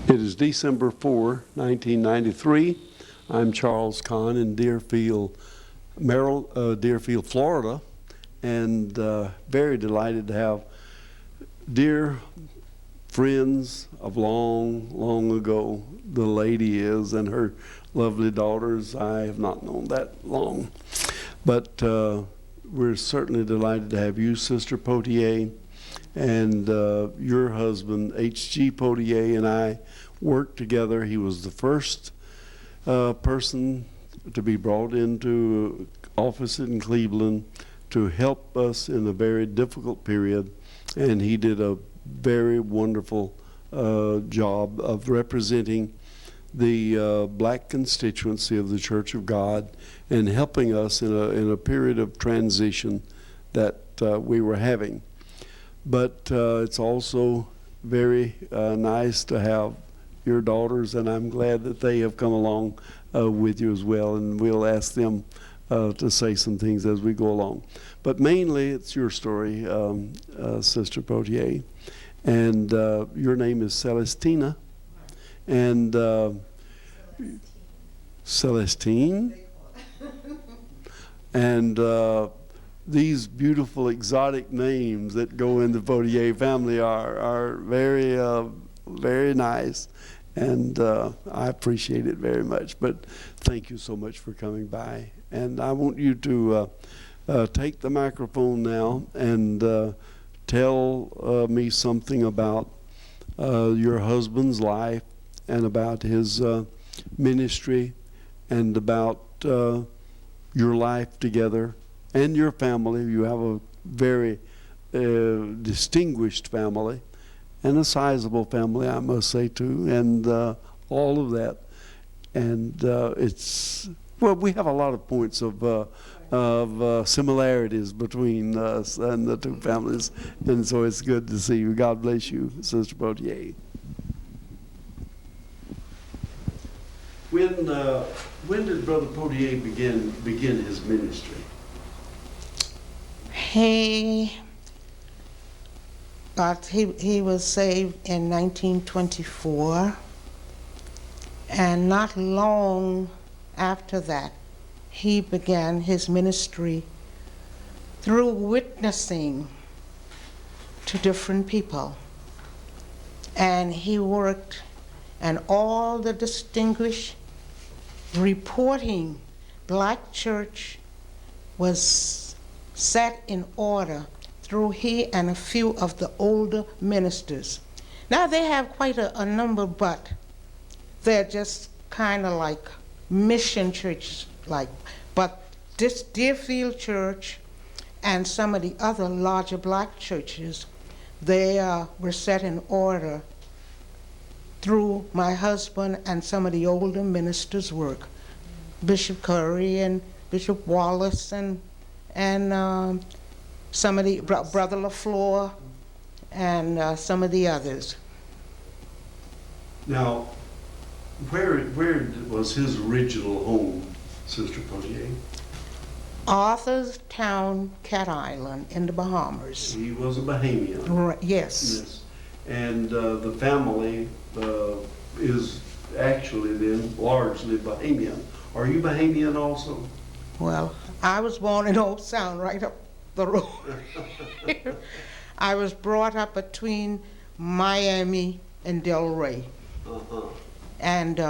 It is December 4, 1993. I'm Charles Conn in Deerfield, Deerfield, Florida, and very delighted to have dear friends of long ago. The lady is, and her lovely daughters. I have not known that long, but we're certainly delighted to have you, Sister Poitier, and your husband, H.G. Poitier, and I worked together. He was the first person to be brought into office in Cleveland to help us in a very difficult period, and he did a very wonderful job of representing the black constituency of the Church of God and helping us in a period of transition that we were having. But it's also very nice to have your daughters, and I'm glad that they have come along with you as well, and we'll ask them to say some things as we go along. But mainly it's your story, Sister Poitier, and your name is Celestina, and Celestine, and these beautiful exotic names that go in the Poitier family are very, very nice, and I appreciate it very much. But thank you so much for coming by. And I want you to take the microphone now and tell me something about your husband's life and about his ministry and about your life together and your family. You have a very distinguished family and a sizable family, I must say, too, and all of that. And well, we have a lot of points of similarities between us and the two families, and so it's good to see you. God bless you, Sister Poitier. When did Brother Poitier begin his ministry? He was saved in 1924, and not long after that, he began his ministry through witnessing to different people. And he worked, and all the distinguished reporting black church was set in order through he and a few of the older ministers. Now they have quite a number, but they're just kind of like mission churches, but this Deerfield church and some of the other larger black churches, they were set in order through my husband and some of the older ministers' work, Bishop Curry and Bishop Wallace and some of the Brother LaFleur and some of the others. Now, where was his original home, Sister Poitier? Arthurstown, Cat Island in the Bahamas. He was a Bahamian. Right, yes. Yes. And the family is actually then largely Bahamian. Are you Bahamian also? Well, I was born in Old Sound, right up the road. I was brought up between Miami and Delray. Uh-huh. And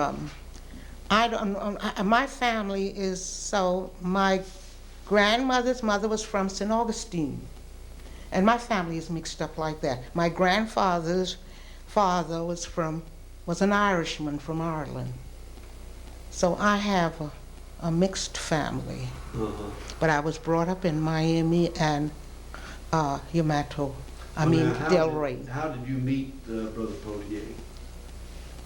I don't know, my family is, so my grandmother's mother was from St. Augustine. And my family is mixed up like that. My grandfather's father was an Irishman from Ireland. So I have a mixed family. Uh-huh. But I was brought up in Miami and Yamato, Delray. How did you meet Brother Poitier?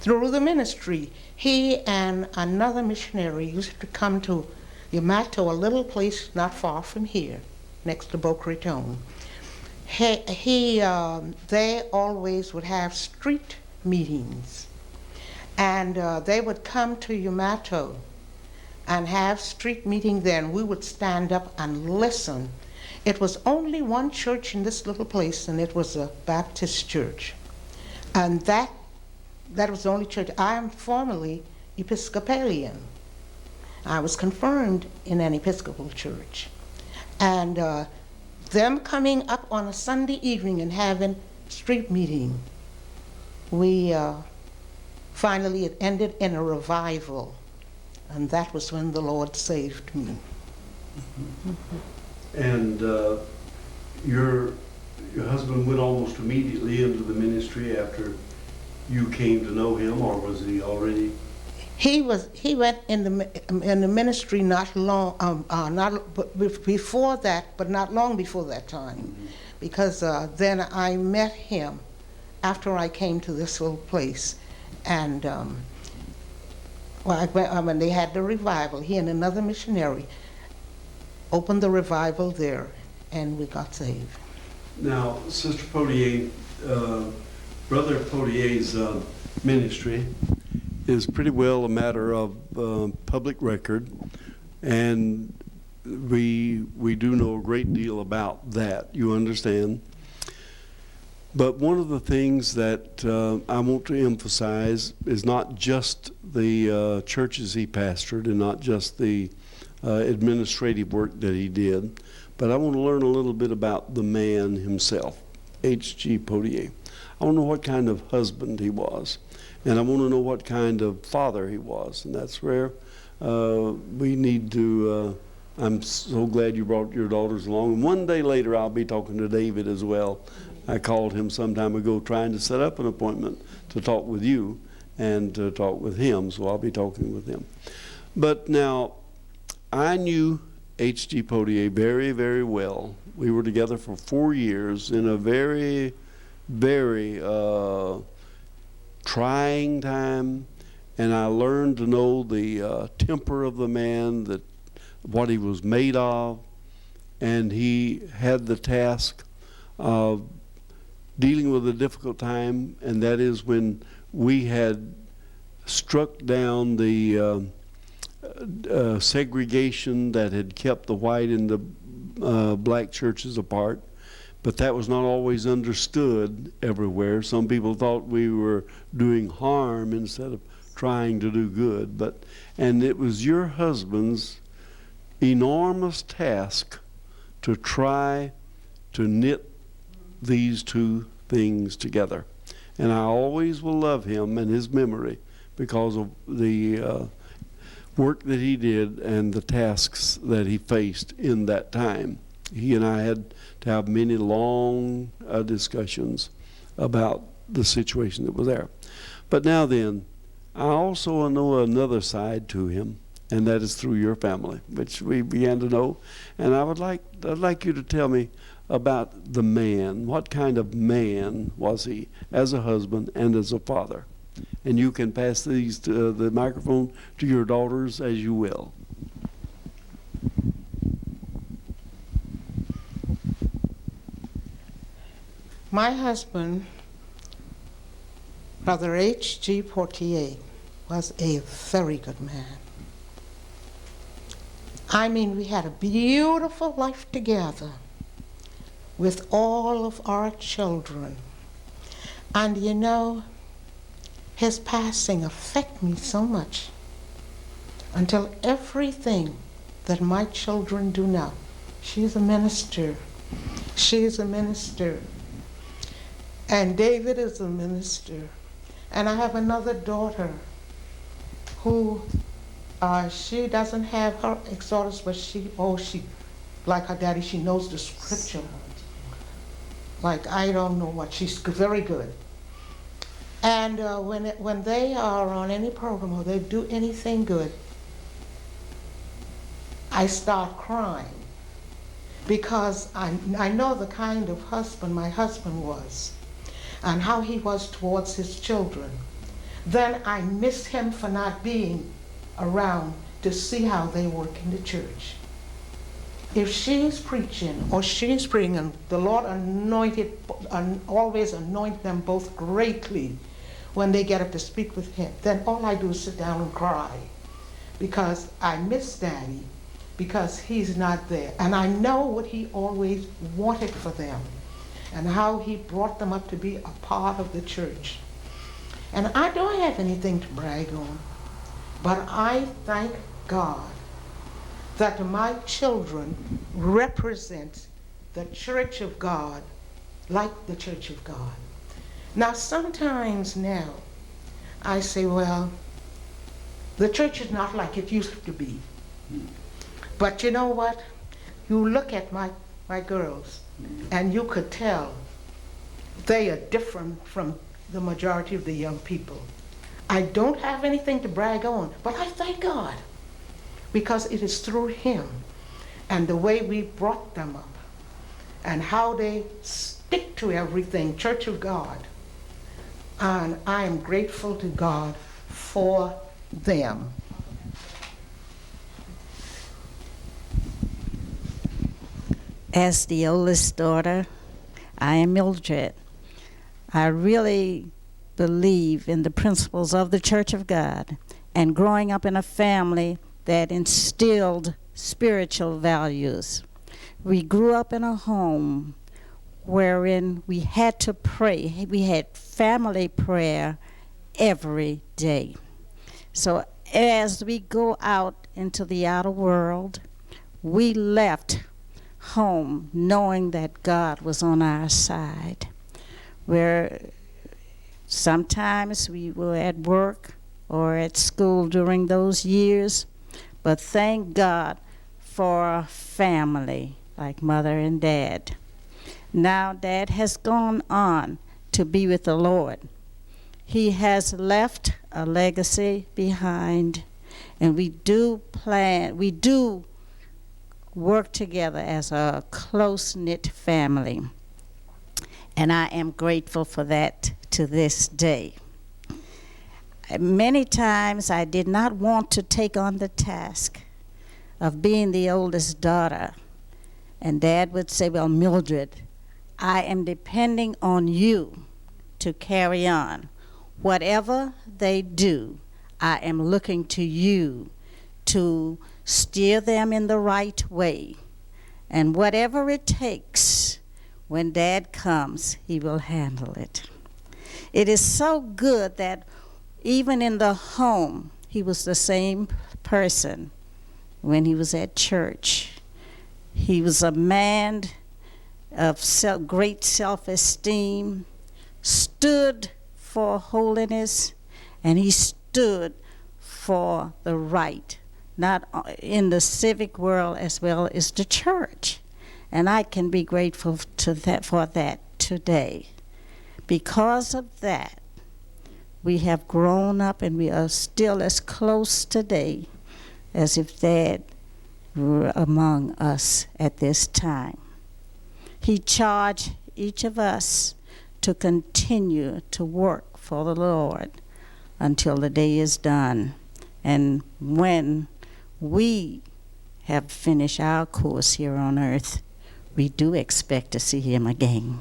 Through the ministry. He and another missionary used to come to Yamato, a little place not far from here, next to Boca Raton. They always would have street meetings, and they would come to Yamato and have street meeting there, and we would stand up and listen. It was only one church in this little place, and it was a Baptist church. And that that was the only church. I am formerly Episcopalian. I was confirmed in an Episcopal church. And them coming up on a Sunday evening and having street meeting, we finally, it ended in a revival. And that was when the Lord saved me. And your husband went almost immediately into the ministry after you came to know him, or was he already? He went in the ministry not long before that, but not long before that time, because then I met him after I came to this little place, and when they had the revival, he and another missionary opened the revival there, and we got saved. Now, Sister Poitier, Brother Poitier's ministry is pretty well a matter of public record, and we do know a great deal about that, you understand. But one of the things that I want to emphasize is not just the churches he pastored and not just the administrative work that he did, but I want to learn a little bit about the man himself, H.G. Poitier. I want to know what kind of husband he was, and I want to know what kind of father he was, and that's where we need to, I'm so glad you brought your daughters along, and one day later I'll be talking to David as well. I called him some time ago trying to set up an appointment to talk with you and to talk with him, so I'll be talking with him. But now, I knew H.G. Poitier very, very well. We were together for 4 years in a very, very trying time, and I learned to know the temper of the man, that what he was made of, and he had the task of dealing with a difficult time, and that is when we had struck down the segregation that had kept the white and the black churches apart. But that was not always understood everywhere. Some people thought we were doing harm instead of trying to do good. And it was your husband's enormous task to try to knit these two things together. And I always will love him and his memory because of the work that he did and the tasks that he faced in that time. He and I had to have many long discussions about the situation that was there. But now then, I also know another side to him, and that is through your family, which we began to know. And I'd like you to tell me about the man. What kind of man was he as a husband and as a father? And you can pass the microphone to your daughters as you will. My husband, Brother H.G. Poitier, was a very good man. I mean, we had a beautiful life together with all of our children. And you know, his passing affected me so much until everything that my children do now. She's a minister. She's a minister. And David is a minister. And I have another daughter who, she doesn't have her exodus, but she, like her daddy, she knows the scripture. Like, I don't know what, she's very good. And when they are on any program or they do anything good, I start crying because I know the kind of husband my husband was and how he was towards his children. Then I miss him for not being around to see how they work in the church. If she's preaching or she's praying, the Lord always anoint them both greatly when they get up to speak with him. Then all I do is sit down and cry because I miss Daddy because he's not there. And I know what he always wanted for them and how he brought them up to be a part of the church. And I don't have anything to brag on, but I thank God that my children represent the Church of God like the Church of God. Now, sometimes now, I say, well, the church is not like it used to be. But you know what? You look at my girls, and you could tell they are different from the majority of the young people. I don't have anything to brag on, but I thank God, because it is through him and the way we brought them up and how they stick to everything, Church of God. And I am grateful to God for them. As the oldest daughter, I am Mildred. I really believe in the principles of the Church of God, and growing up in a family that instilled spiritual values. We grew up in a home wherein we had to pray. We had family prayer every day. So as we go out into the outer world, we left home knowing that God was on our side. Where sometimes we were at work or at school during those years, but thank God for family like mother and dad. Now Dad has gone on to be with the Lord. He has left a legacy behind, and we do work together as a close-knit family. And I am grateful for that to this day. Many times I did not want to take on the task of being the oldest daughter. And Dad would say, well, Mildred, I am depending on you to carry on. Whatever they do, I am looking to you to steer them in the right way. And whatever it takes, when Dad comes, he will handle it. It is so good that even in the home, he was the same person when he was at church. He was a man of great self-esteem, stood for holiness, and he stood for the right, not in the civic world as well as the church. And I can be grateful for that today. Because of that, we have grown up and we are still as close today as if Dad were among us at this time. He charged each of us to continue to work for the Lord until the day is done. And when we have finished our course here on earth, we do expect to see him again.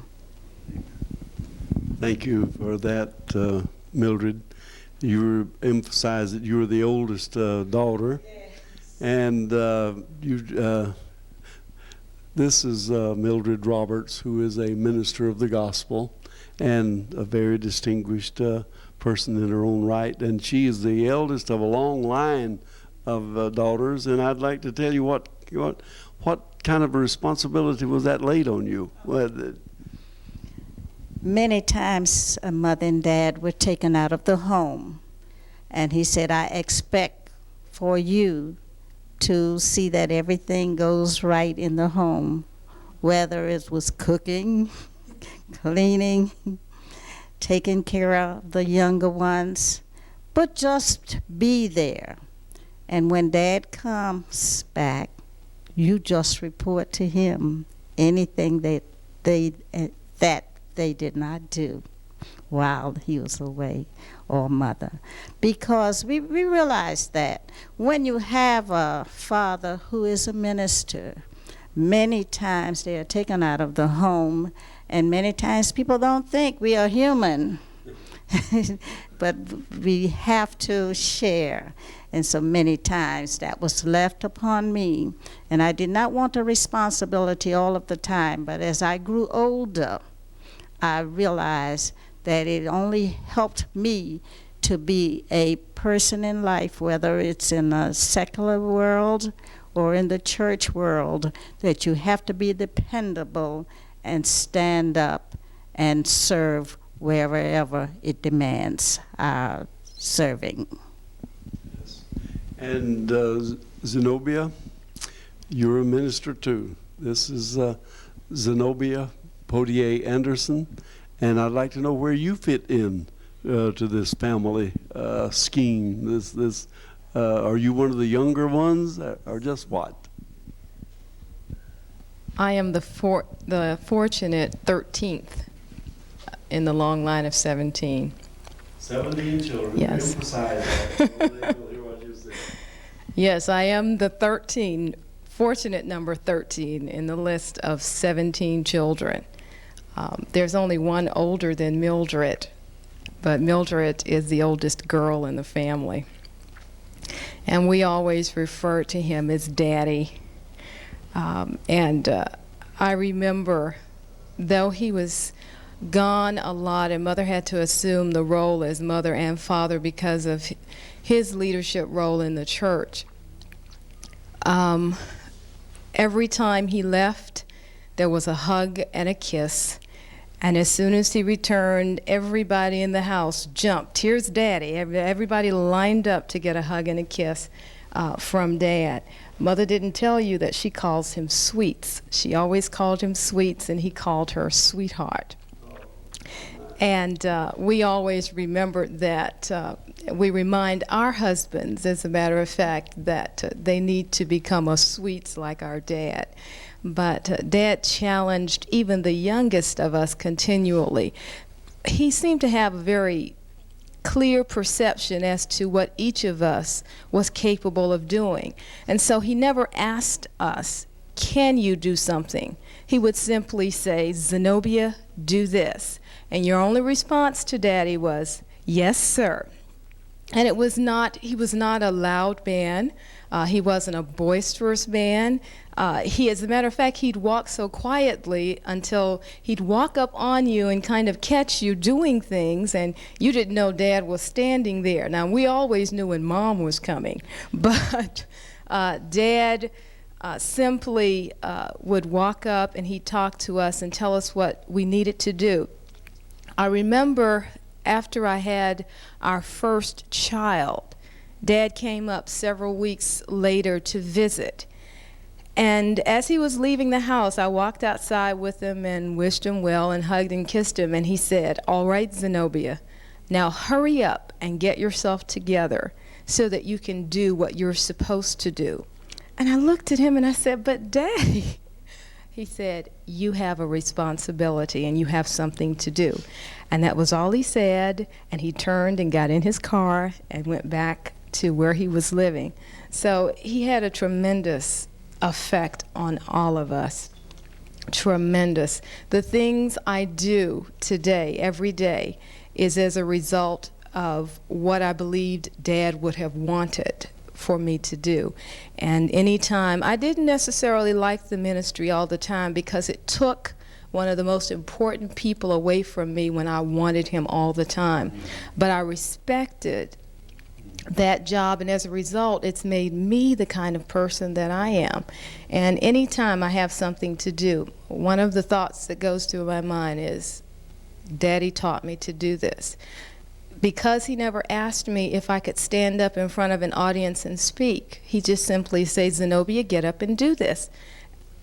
Thank you for that, Mildred. You emphasized that you were the oldest daughter. Yes. And this is Mildred Roberts, who is a minister of the gospel and a very distinguished person in her own right. And she is the eldest of a long line of daughters. And I'd like to tell you what kind of a responsibility was that laid on you? Many times Mother and Dad were taken out of the home, and he said, I expect for you to see that everything goes right in the home, whether it was cooking, cleaning, taking care of the younger ones, but just be there. And when Dad comes back, you just report to him anything that they did not do while he was away, or Mother. Because we realize that when you have a father who is a minister, many times they are taken out of the home, and many times people don't think we are human. But we have to share. And so many times that was left upon me. And I did not want the responsibility all of the time. But as I grew older, I realized that it only helped me to be a person in life, whether it's in a secular world or in the church world, that you have to be dependable and stand up and serve wherever it demands serving. And Xenobia, you're a minister too. This is Xenobia Poitier-Anderson, and I'd like to know where you fit in to this family scheme. Are you one of the younger ones, or just what? I am the fortunate 13th in the long line of 17. 17 children. Yes. Emphasize that. So they will hear what you say. Yes, I am the fortunate number 13 in the list of 17 children. There's only one older than Mildred, but Mildred is the oldest girl in the family. And we always refer to him as Daddy. I remember, though he was gone a lot and Mother had to assume the role as mother and father because of his leadership role in the church, every time he left, there was a hug and a kiss. And as soon as he returned, everybody in the house jumped. Here's Daddy. Everybody lined up to get a hug and a kiss from Dad. Mother didn't tell you that she calls him Sweets. She always called him Sweets, and he called her Sweetheart. And we always remember that. We remind our husbands, as a matter of fact, that they need to become a Sweets like our dad. But Dad challenged even the youngest of us continually. He seemed to have a very clear perception as to what each of us was capable of doing. And so he never asked us, can you do something? He would simply say, Xenobia, do this. And your only response to Daddy was, yes, sir. And he was not a loud man. He wasn't a boisterous man. As a matter of fact, he'd walk so quietly until he'd walk up on you and kind of catch you doing things, and you didn't know Dad was standing there. Now, we always knew when Mom was coming, but Dad simply would walk up and he'd talk to us and tell us what we needed to do. I remember after I had our first child, Dad came up several weeks later to visit. And as he was leaving the house, I walked outside with him and wished him well and hugged and kissed him. And he said, all right, Xenobia, now hurry up and get yourself together so that you can do what you're supposed to do. And I looked at him and I said, but Daddy. He said, you have a responsibility and you have something to do. And that was all he said, and he turned and got in his car and went back to where he was living. So he had a tremendous effect on all of us. Tremendous. The things I do today, every day, is as a result of what I believed Dad would have wanted for me to do. And anytime, I didn't necessarily like the ministry all the time because it took one of the most important people away from me when I wanted him all the time. But I respected that job, and as a result, it's made me the kind of person that I am. And anytime I have something to do, one of the thoughts that goes through my mind is, Daddy taught me to do this. Because he never asked me if I could stand up in front of an audience and speak, he just simply says, Xenobia, get up and do this.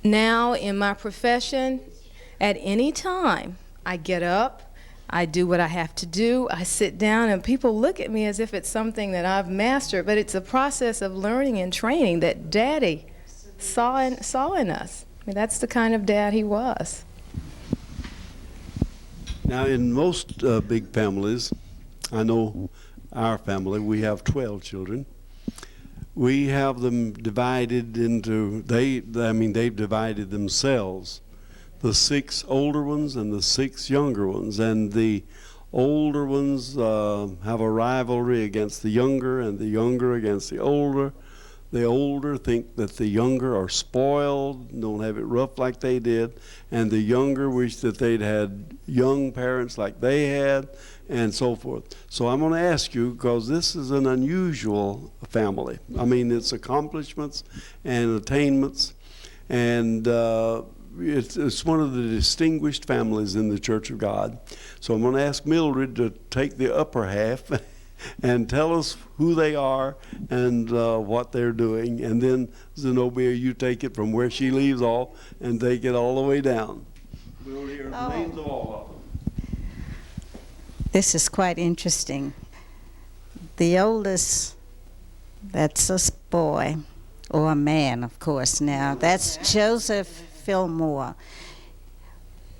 Now, in my profession, at any time, I get up, I do what I have to do, I sit down, and people look at me as if it's something that I've mastered, but it's a process of learning and training that Daddy saw in us. I mean, that's the kind of dad he was. Now, in most big families, I know our family, we have 12 children. We have them divided into, they've divided themselves. The 6 older ones and the 6 younger ones. And the older ones have a rivalry against the younger, and the younger against the older. The older think that the younger are spoiled, don't have it rough like they did, and the younger wish that they'd had young parents like they had, and so forth. So I'm going to ask you, because this is an unusual family. I mean, it's accomplishments and attainments, and it's one of the distinguished families in the Church of God. So I'm going to ask Mildred to take the upper half and tell us who they are and what they're doing. And then, Zenobia, you take it from where she leaves off and take it all the way down. We'll hear the names of all of them. This is quite interesting. The oldest, that's a boy, or a man, of course, now. That's Joseph Fillmore.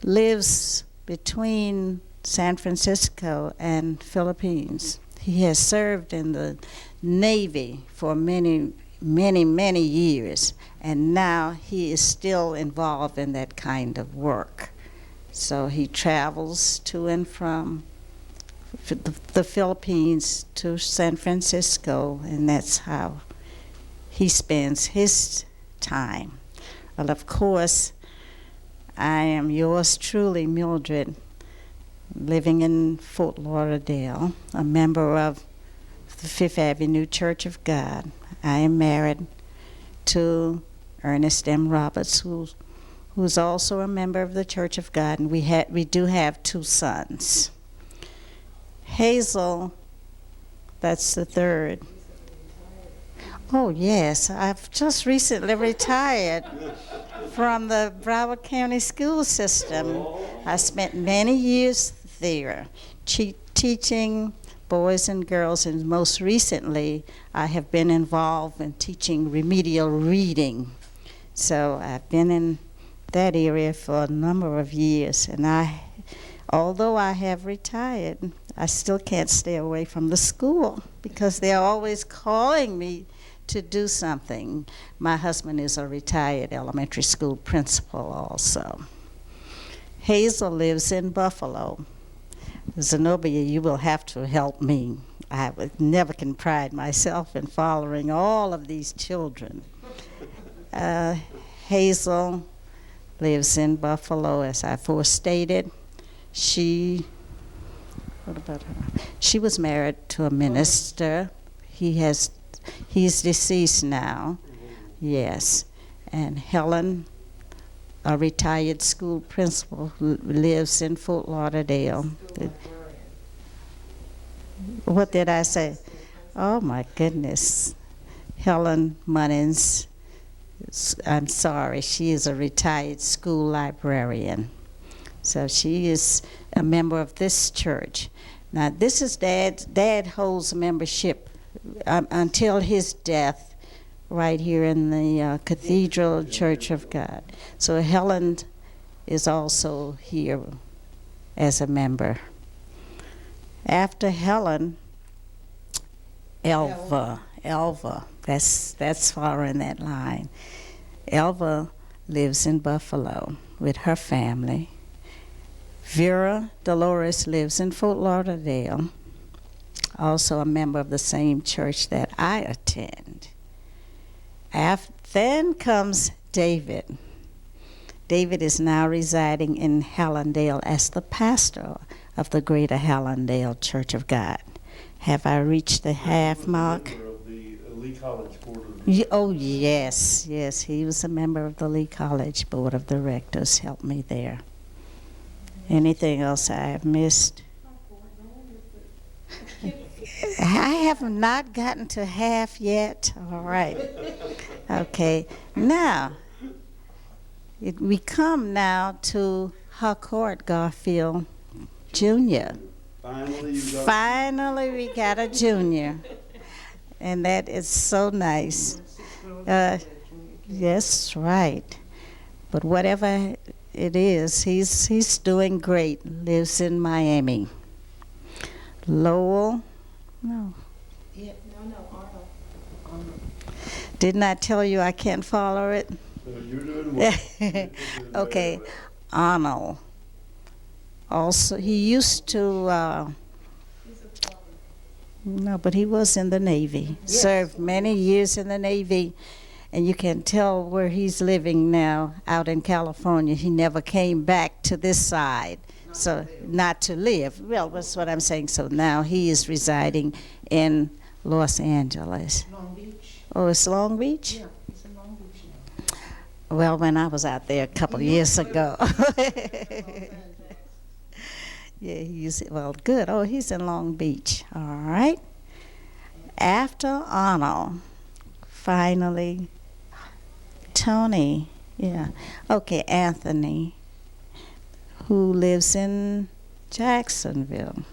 Lives between San Francisco and Philippines. He has served in the Navy for many, many, many years, and now he is still involved in that kind of work. So he travels to and from the Philippines to San Francisco, and that's how he spends his time. Well, of course, I am yours truly, Mildred, living in Fort Lauderdale, a member of the Fifth Avenue Church of God. I am married to Ernest M. Roberts, who's also a member of the Church of God, and we do have 2 sons. Hazel, that's the third. Oh yes, I've just recently retired from the Broward County school system. I spent many years there teaching boys and girls, and most recently I have been involved in teaching remedial reading. So I've been in that area for a number of years, and although I have retired, I still can't stay away from the school because they're always calling me to do something. My husband is a retired elementary school principal also. Hazel lives in Buffalo. Zenobia, you will have to help me. I never can pride myself in following all of these children. Hazel lives in Buffalo, as I forestated. What about her? She was married to a minister. He's deceased now. Yes. And Helen, a retired school principal who lives in Fort Lauderdale. What did I say? Oh my goodness. Helen Munnins, I'm sorry, she is a retired school librarian. So she is a member of this church. Now this is Dad holds membership until his death right here in the Cathedral Church of God. So Helen is also here as a member. After Helen, Elva, that's far in that line. Elva lives in Buffalo with her family. Vera Dolores lives in Fort Lauderdale, also a member of the same church that I attend. Then comes David. David is now residing in Hallandale as the pastor of the Greater Hallandale Church of God. Have I reached the half mark? Oh, yes, he was a member of the Lee College Board of Directors. Helped me there. Anything else I have missed? I have not gotten to half yet. All right. Okay. Now, we come now to Harcourt Garfield Jr. Finally, we got a junior. And that is so nice. Yes, right. But whatever it is, he's doing great. Lives in Miami. Lowell, no. Yeah, no, Arnold. Didn't I tell you I can't follow it? So you're doing well. Okay, Arnold. Also, he used to. No, but he was in the Navy. Yes. Served many years in the Navy. And you can tell where he's living now, out in California. He never came back to this side. Not to live. Well, that's what I'm saying. So now he is residing in Los Angeles. Long Beach. Oh, it's Long Beach? Yeah, it's in Long Beach now. Well, when I was out there a couple of years ago. Yeah, good. Oh, he's in Long Beach. All right. After Arnold, finally, Tony. Yeah. Okay, Anthony, who lives in Jacksonville.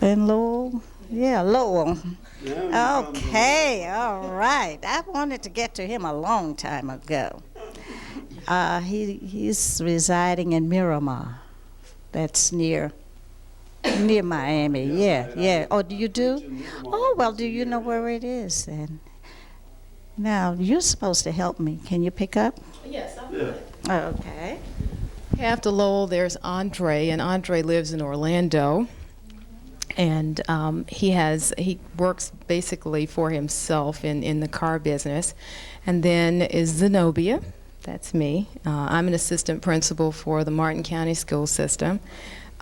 In Lowell? Yeah, Lowell. Okay, all right. I wanted to get to him a long time ago. He's residing in Miramar. That's near Miami. Yeah. Oh, do you do? Oh, well, do you know where it is then? Now, you're supposed to help me. Can you pick up? Yes, I'm Yeah. Okay. After Lowell, there's Andre, and Andre lives in Orlando. And he works basically for himself in the car business. And then is Xenobia. That's me. I'm an assistant principal for the Martin County school system.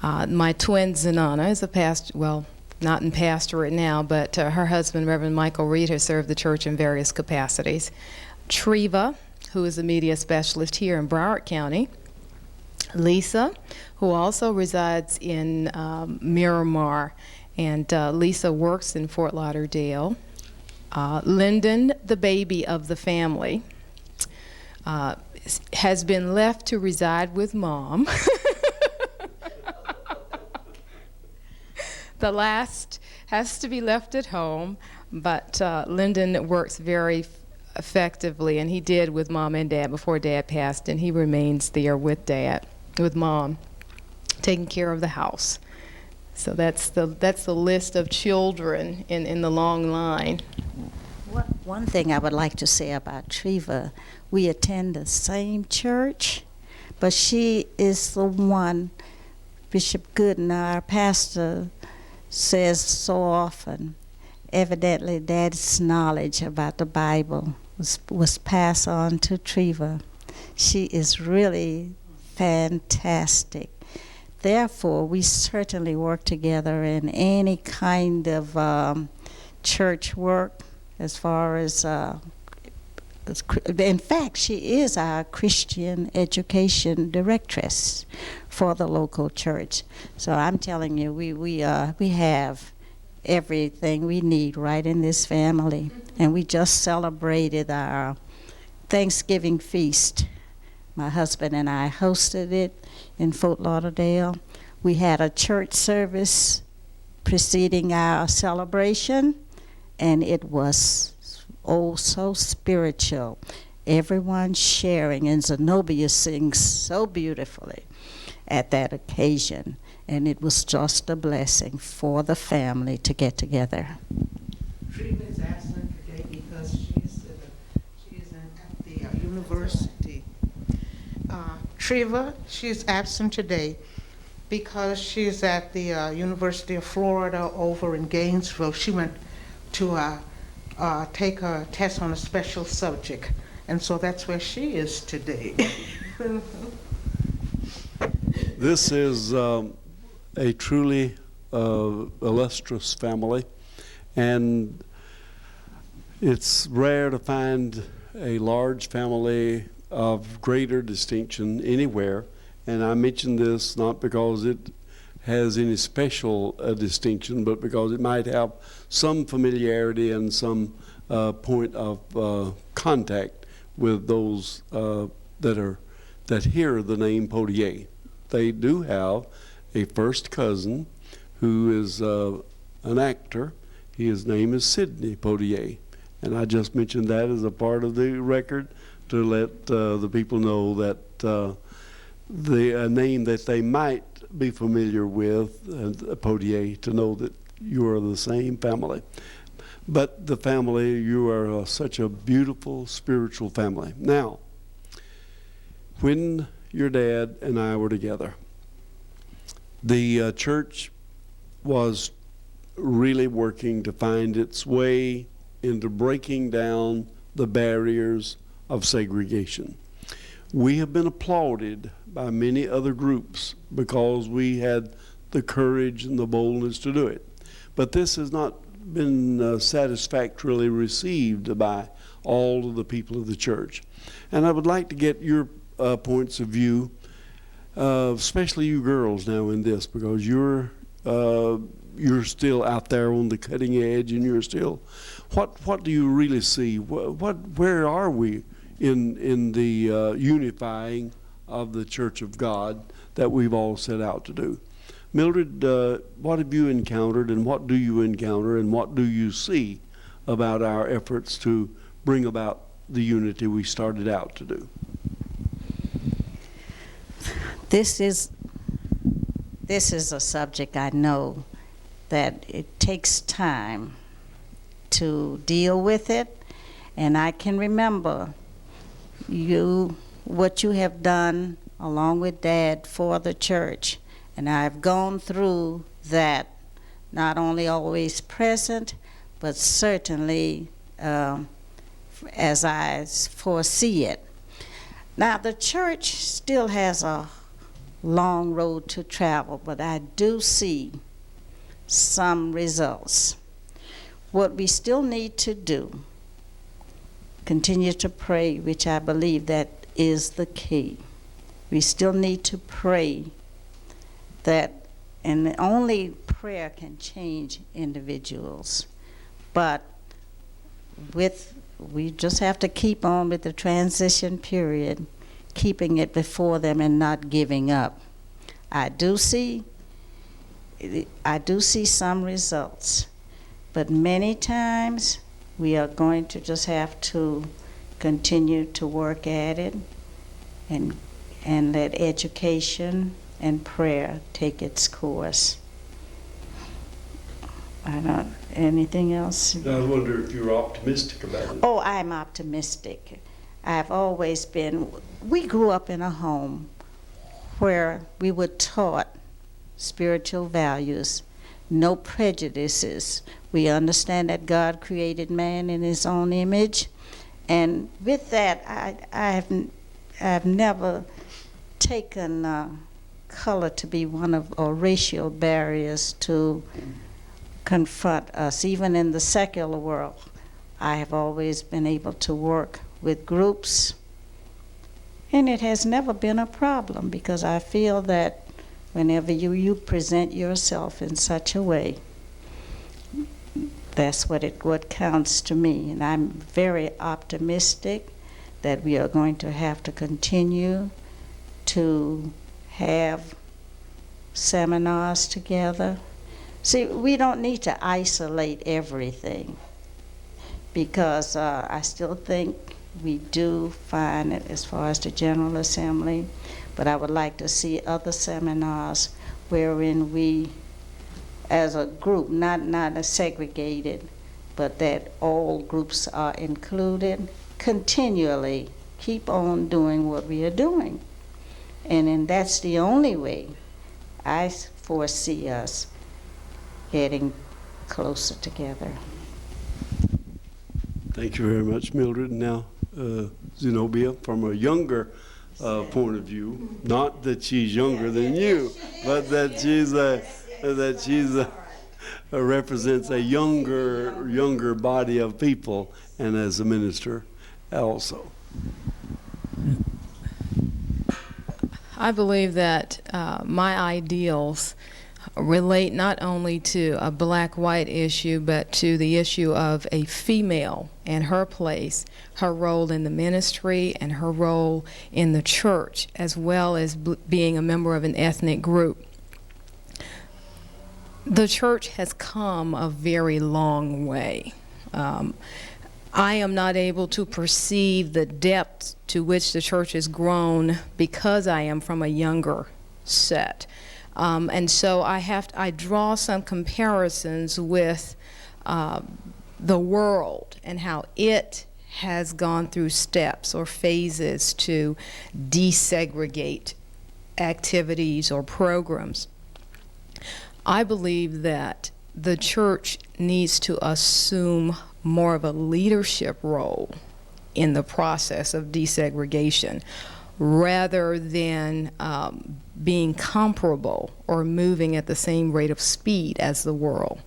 My twin Zenana is a pastor, well, not in pastorate now, but her husband, Reverend Michael Reed, has served the church in various capacities. Treva, who is a media specialist here in Broward County. Lisa, who also resides in Miramar, and Lisa works in Fort Lauderdale. Lyndon, the baby of the family, has been left to reside with Mom. The last has to be left at home, but Lyndon works very effectively, and he did with Mom and Dad before Dad passed, and he remains there with Mom, taking care of the house. So that's the list of children in the long line. One thing I would like to say about Treva, we attend the same church, but she is the one, Bishop Gooden, our pastor, says so often, evidently Dad's knowledge about the Bible was passed on to Treva. She is really fantastic. Therefore, we certainly work together in any kind of church work as far as, in fact, she is our Christian education directress for the local church. So I'm telling you, we have everything we need right in this family. And we just celebrated our Thanksgiving feast. My husband and I hosted it in Fort Lauderdale. We had a church service preceding our celebration, and it was so spiritual. Everyone sharing, and Xenobia sings so beautifully at that occasion, and it was just a blessing for the family to get together. Treva is absent today because she's at the university. Treva, she's absent today because she's at the University of Florida over in Gainesville. She went to take a test on a special subject, and so that's where she is today. This is a truly illustrious family, and it's rare to find a large family of greater distinction anywhere. And I mention this not because it has any special distinction, but because it might have some familiarity and some point of contact with those that hear the name Poitier. They do have a first cousin who is an actor. His name is Sidney Poitier, and I just mentioned that as a part of the record to let the people know that the name that they might be familiar with, Poitier, to know that you are the same family. But the family, you are such a beautiful spiritual family. Now, when your dad and I were together, The church was really working to find its way into breaking down the barriers of segregation. We have been applauded by many other groups because we had the courage and the boldness to do it. But this has not been satisfactorily received by all of the people of the church. And I would like to get your points of view, especially you girls now in this, because you're still out there on the cutting edge, and you're still, what do you really see? Where are we in the unifying of the Church of God that we've all set out to do? Mildred, what have you encountered, and what do you encounter, and what do you see about our efforts to bring about the unity we started out to do? This is a subject I know that it takes time to deal with it, and I can remember what you have done along with Dad for the church, and I've gone through that, not only always present, but certainly as I foresee it. Now, the church still has a long road to travel, but I do see some results. What we still need to do, continue to pray, which I believe that is the key. We still need to pray that, and only prayer can change individuals, but we just have to keep on with the transition period, keeping it before them and not giving up. I do see some results, but many times we are going to just have to continue to work at it and let education and prayer take its course. Anything else? I wonder if you're optimistic about it. Oh, I'm optimistic. I've always been. We grew up in a home where we were taught spiritual values, no prejudices. We understand that God created man in his own image, and with that, I've never taken color to be one of, or racial barriers to confront us. Even in the secular world, I have always been able to work with groups, and it has never been a problem, because I feel that whenever you present yourself in such a way, that's what counts to me. And I'm very optimistic that we are going to have to continue to have seminars together. See, we don't need to isolate everything, because I still think we do find it as far as the General Assembly, but I would like to see other seminars wherein we, as a group, not as segregated, but that all groups are included, continually keep on doing what we are doing. And that's the only way I foresee us getting closer together. Thank you very much, Mildred. Now, Xenobia, from a younger point of view, not that she's younger than you, but that she's represents a younger body of people, and as a minister also. I believe that my ideals relate not only to a black-white issue, but to the issue of a female and her place, her role in the ministry, and her role in the church, as well as being a member of an ethnic group. The church has come a very long way. I am not able to perceive the depth to which the church has grown because I am from a younger set. And so I draw some comparisons with the world and how it has gone through steps or phases to desegregate activities or programs. I believe that the church needs to assume more of a leadership role in the process of desegregation, rather than being comparable or moving at the same rate of speed as the world.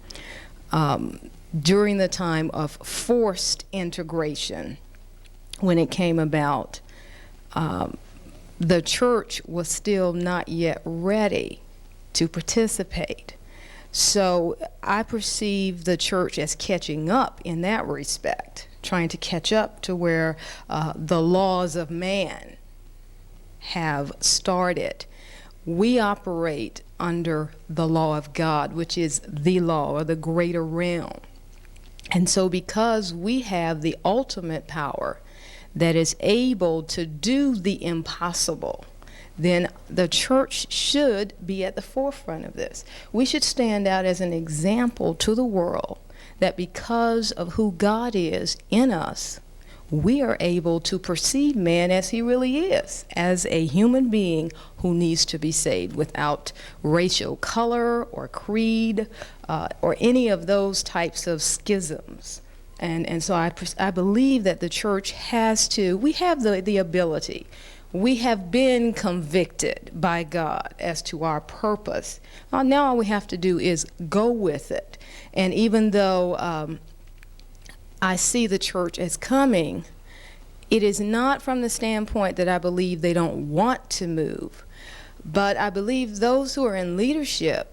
During the time of forced integration, when it came about, the church was still not yet ready to participate. So I perceive the church as catching up in that respect, trying to catch up to where the laws of man have started. We operate under the law of God, which is the law or the greater realm. And so because we have the ultimate power that is able to do the impossible, then the church should be at the forefront of this. We should stand out as an example to the world that because of who God is in us, we are able to perceive man as he really is, as a human being who needs to be saved without racial color or creed or any of those types of schisms. And so I believe that the church has to, we have the ability. We have been convicted by God as to our purpose. Now all we have to do is go with it. And even though I see the church as coming, it is not from the standpoint that I believe they don't want to move, but I believe those who are in leadership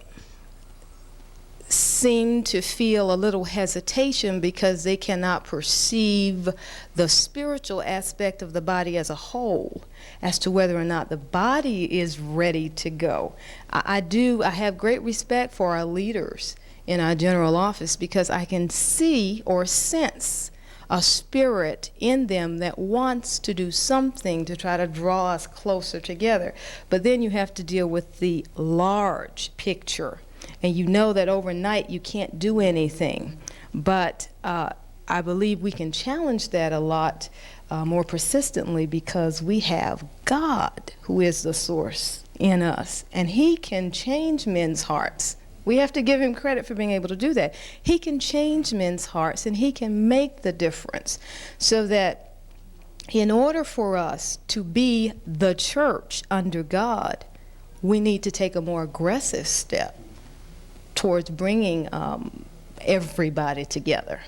seem to feel a little hesitation because they cannot perceive the spiritual aspect of the body as a whole as to whether or not the body is ready to go. I have great respect for our leaders in our general office because I can see or sense a spirit in them that wants to do something to try to draw us closer together. But then you have to deal with the large picture. And you know that overnight you can't do anything. But I believe we can challenge that a lot more persistently because we have God who is the source in us. And he can change men's hearts. We have to give him credit for being able to do that. He can change men's hearts and he can make the difference so that in order for us to be the church under God, we need to take a more aggressive step towards bringing everybody together.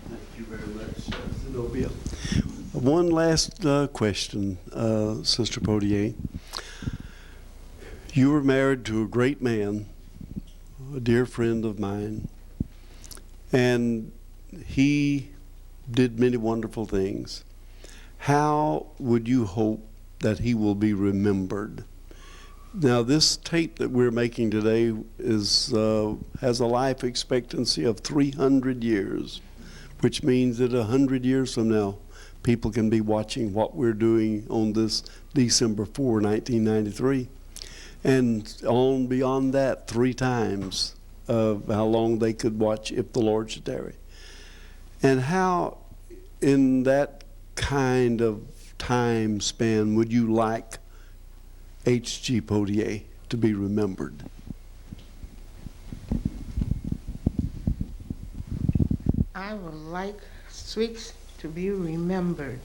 Thank you very much, Xenobia. One last question, Sister Poitier. You were married to a great man, a dear friend of mine, and he did many wonderful things. How would you hope that he will be remembered? Now, this tape that we're making today has a life expectancy of 300 years, which means that 100 years from now, people can be watching what we're doing on this December 4, 1993. And on beyond that, 3 times of how long they could watch if the Lord should tarry. And how, in that kind of time span, would you like H.G. Poitier to be remembered? I would like Sweets to be remembered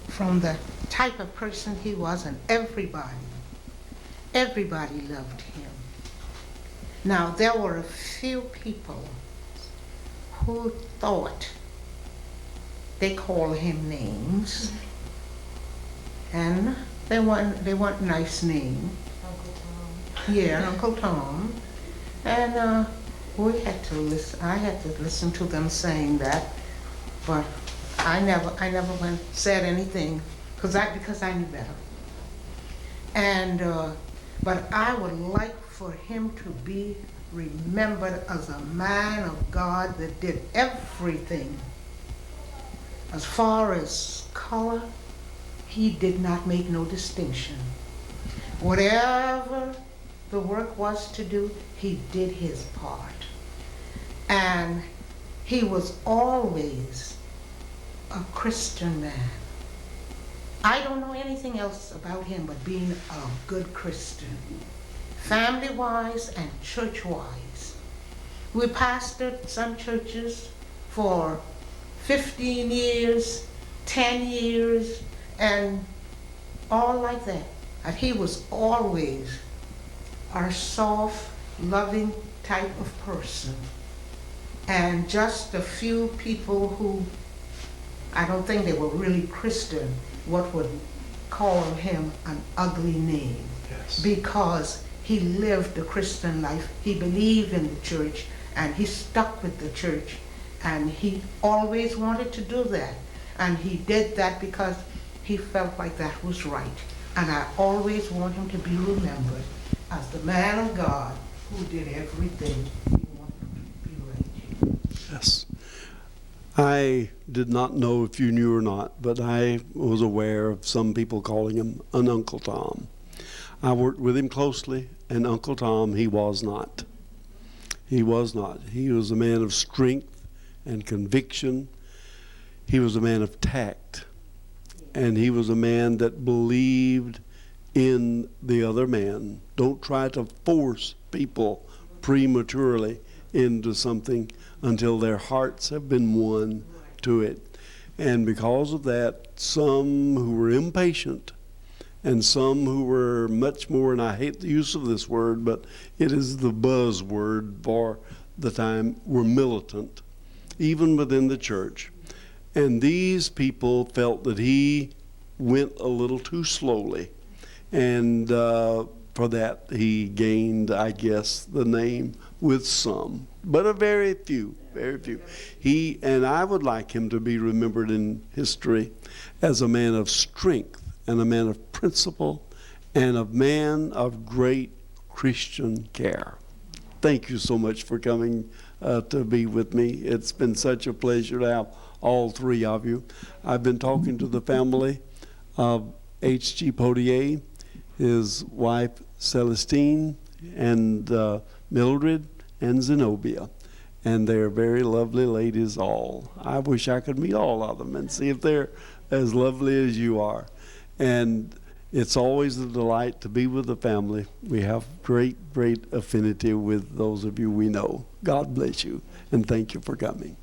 from the type of person he was, and everybody loved him. Now, there were a few people who thought they called him names, and they weren't nice names. Uncle Tom. Yeah, Uncle Tom. And we had to listen. I had to listen to them saying that, but I never said anything because I knew better. And but I would like for him to be remembered as a man of God that did everything. As far as color, he did not make no distinction. Whatever the work was to do, he did his part. And he was always a Christian man. I don't know anything else about him but being a good Christian, family-wise and church-wise. We pastored some churches for 15 years, 10 years, and all like that. And he was always our soft, loving type of person. And just a few people who, I don't think they were really Christian, what would call him an ugly name. Yes. Because he lived the Christian life. He believed in the church, and he stuck with the church. And he always wanted to do that. And he did that because he felt like that was right. And I always want him to be remembered as the man of God who did everything he wanted to be right. Yes. I did not know if you knew or not, but I was aware of some people calling him an Uncle Tom. I worked with him closely, and Uncle Tom, he was not. He was not. He was a man of strength and conviction. He was a man of tact. And he was a man that believed in the other man. Don't try to force people prematurely into something until their hearts have been won to it. And because of that, some who were impatient and some who were much more, and I hate the use of this word, but it is the buzzword for the time, were militant, even within the church. And these people felt that he went a little too slowly. And for that, he gained, I guess, the name with some, but a very few, very few. He, and I would like him to be remembered in history as a man of strength and a man of principle and a man of great Christian care. Thank you so much for coming to be with me. It's been such a pleasure to have all three of you. I've been talking to the family of H.G. Poitier, his wife Celestine, and Mildred and Xenobia. And they're very lovely ladies all. I wish I could meet all of them and see if they're as lovely as you are. And it's always a delight to be with the family. We have great, great affinity with those of you we know. God bless you, and thank you for coming.